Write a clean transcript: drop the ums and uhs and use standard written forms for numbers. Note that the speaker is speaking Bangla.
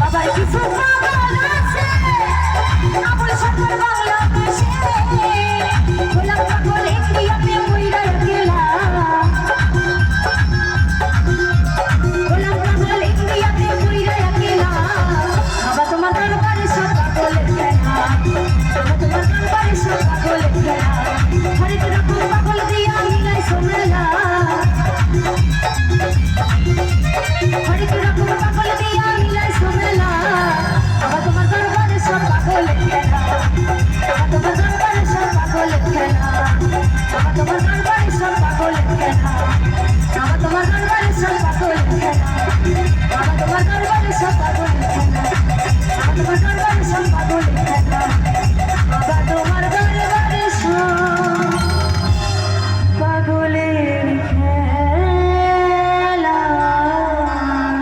বাবার কিছু পাগল আছে আবুল সরকার বাংলাদেশে গোলাম পাগল ইন্ডিয়াতে মইরা গেলাম গোলাম পাগল ইন্ডিয়াতে মইরা গেলাম বাবা তোমার দরবারে সব পাগল খেলা বাবা তোমার দরবারে সব পাগল খেলা হরেক রকম পাগল দিয়া মিলাই সোমেলা হরেক রকম পাগল দিয়া মিলাই সোমেলা বাবা তোমার দরবারে সব পাগল খেলা বাবা তোমার দরবারে সব পাগল খেলা বাবা তোমার দরবারে সব পাগল খেলা বাবা তোমার দরবারে সব পাগল খেলা